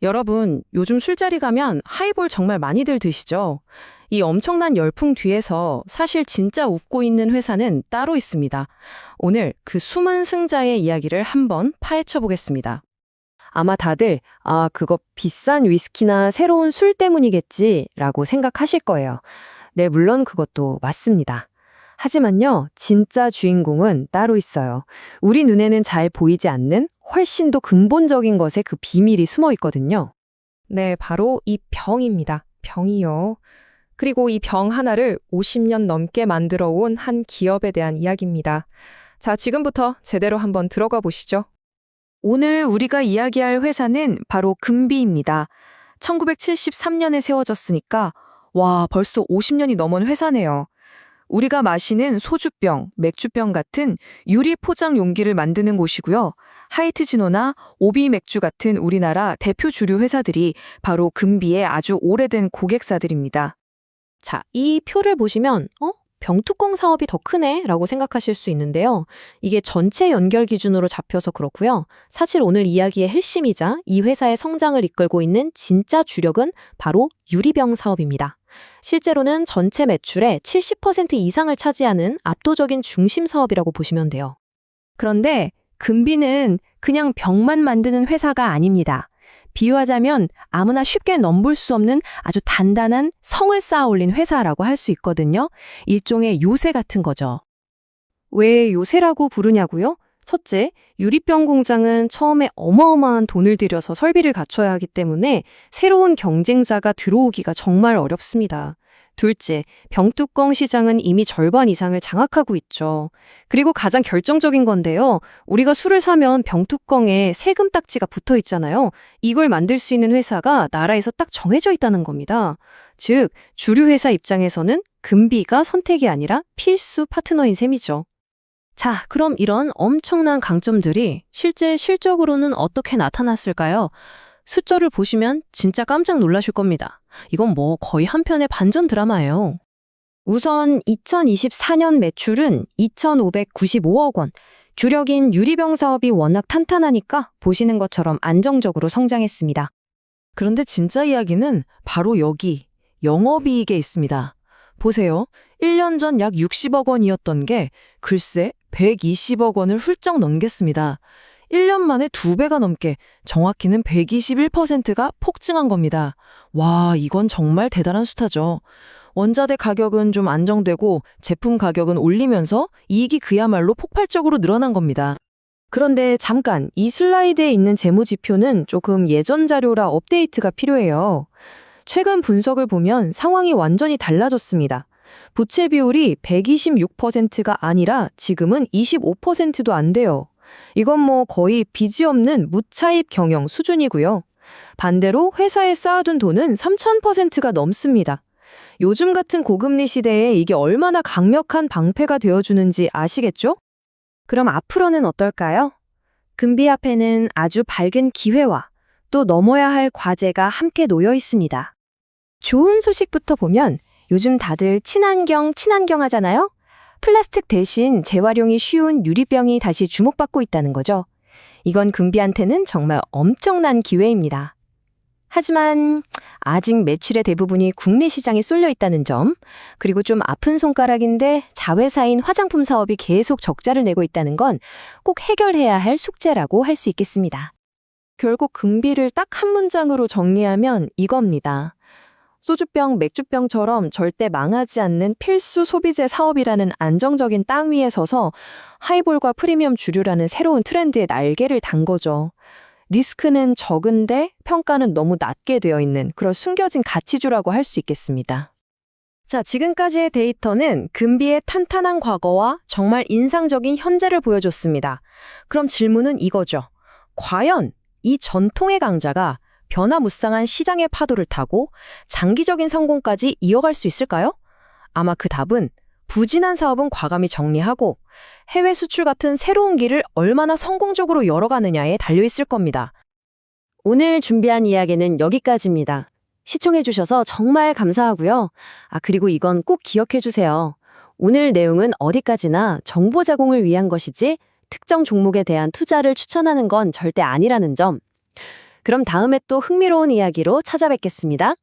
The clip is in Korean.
여러분, 요즘 술자리 가면 하이볼 정말 많이들 드시죠? 이 엄청난 열풍 뒤에서 사실 진짜 웃고 있는 회사는 따로 있습니다. 오늘 그 숨은 승자의 이야기를 한번 파헤쳐 보겠습니다. 아마 다들 그거 비싼 위스키나 새로운 술 때문이겠지라고 생각하실 거예요. 네, 물론 그것도 맞습니다. 하지만요, 진짜 주인공은 따로 있어요. 우리 눈에는 잘 보이지 않는 훨씬 더 근본적인 것에 그 비밀이 숨어 있거든요. 네, 바로 이 병입니다. 병이요. 그리고 이 병 하나를 50년 넘게 만들어 온 한 기업에 대한 이야기입니다. 자, 지금부터 제대로 한번 들어가 보시죠. 오늘 우리가 이야기할 회사는 바로 금비입니다. 1973년에 세워졌으니까 벌써 50년이 넘은 회사네요. 우리가 마시는 소주병, 맥주병 같은 유리 포장 용기를 만드는 곳이고요. 하이트진호나 오비 맥주 같은 우리나라 대표 주류 회사들이 바로 금비의 아주 오래된 고객사들입니다. 자, 이 표를 보시면 병뚜껑 사업이 더 크네 라고 생각하실 수 있는데요. 이게 전체 연결 기준으로 잡혀서 그렇고요. 사실 오늘 이야기의 핵심이자 이 회사의 성장을 이끌고 있는 진짜 주력은 바로 유리병 사업입니다. 실제로는 전체 매출의 70% 이상을 차지하는 압도적인 중심 사업이라고 보시면 돼요. 그런데 금비는 그냥 병만 만드는 회사가 아닙니다. 비유하자면 아무나 쉽게 넘볼 수 없는 아주 단단한 성을 쌓아 올린 회사라고 할 수 있거든요. 일종의 요새 같은 거죠. 왜 요새라고 부르냐고요? 첫째, 유리병 공장은 처음에 어마어마한 돈을 들여서 설비를 갖춰야 하기 때문에 새로운 경쟁자가 들어오기가 정말 어렵습니다. 둘째, 병뚜껑 시장은 이미 절반 이상을 장악하고 있죠. 그리고 가장 결정적인 건데요. 우리가 술을 사면 병뚜껑에 세금 딱지가 붙어 있잖아요. 이걸 만들 수 있는 회사가 나라에서 딱 정해져 있다는 겁니다. 즉, 주류 회사 입장에서는 금비가 선택이 아니라 필수 파트너인 셈이죠. 자, 그럼 이런 엄청난 강점들이 실제 실적으로는 어떻게 나타났을까요? 숫자를 보시면 진짜 깜짝 놀라실 겁니다. 이건 거의 한 편의 반전 드라마예요. 우선 2024년 매출은 2,595억 원. 주력인 유리병 사업이 워낙 탄탄하니까 보시는 것처럼 안정적으로 성장했습니다. 그런데 진짜 이야기는 바로 여기, 영업이익에 있습니다. 보세요. 1년 전 약 60억 원이었던 게 글쎄 120억 원을 훌쩍 넘겼습니다. 1년 만에 2배가 넘게, 정확히는 121%가 폭증한 겁니다. 와, 이건 정말 대단한 숫자죠. 원자재 가격은 좀 안정되고 제품 가격은 올리면서 이익이 그야말로 폭발적으로 늘어난 겁니다. 그런데 잠깐, 이 슬라이드에 있는 재무지표는 조금 예전 자료라 업데이트가 필요해요. 최근 분석을 보면 상황이 완전히 달라졌습니다. 부채 비율이 126%가 아니라 지금은 25%도 안 돼요. 이건 거의 빚이 없는 무차입 경영 수준이고요. 반대로 회사에 쌓아둔 돈은 3,000%가 넘습니다. 요즘 같은 고금리 시대에 이게 얼마나 강력한 방패가 되어주는지 아시겠죠? 그럼 앞으로는 어떨까요? 금비 앞에는 아주 밝은 기회와 또 넘어야 할 과제가 함께 놓여 있습니다. 좋은 소식부터 보면 요즘 다들 친환경 하잖아요? 플라스틱 대신 재활용이 쉬운 유리병이 다시 주목받고 있다는 거죠. 이건 금비한테는 정말 엄청난 기회입니다. 하지만 아직 매출의 대부분이 국내 시장에 쏠려 있다는 점, 그리고 좀 아픈 손가락인데 자회사인 화장품 사업이 계속 적자를 내고 있다는 건 꼭 해결해야 할 숙제라고 할 수 있겠습니다. 결국 금비를 딱 한 문장으로 정리하면 이겁니다. 소주병, 맥주병처럼 절대 망하지 않는 필수 소비재 사업이라는 안정적인 땅 위에 서서 하이볼과 프리미엄 주류라는 새로운 트렌드의 날개를 단 거죠. 리스크는 적은데 평가는 너무 낮게 되어 있는 그런 숨겨진 가치주라고 할 수 있겠습니다. 자, 지금까지의 데이터는 금비의 탄탄한 과거와 정말 인상적인 현재를 보여줬습니다. 그럼 질문은 이거죠. 과연 이 전통의 강자가 변화무쌍한 시장의 파도를 타고 장기적인 성공까지 이어갈 수 있을까요? 아마 그 답은 부진한 사업은 과감히 정리하고 해외 수출 같은 새로운 길을 얼마나 성공적으로 열어가느냐에 달려있을 겁니다. 오늘 준비한 이야기는 여기까지입니다. 시청해주셔서 정말 감사하고요. 그리고 이건 꼭 기억해주세요. 오늘 내용은 어디까지나 정보 제공을 위한 것이지 특정 종목에 대한 투자를 추천하는 건 절대 아니라는 점. 그럼 다음에 또 흥미로운 이야기로 찾아뵙겠습니다.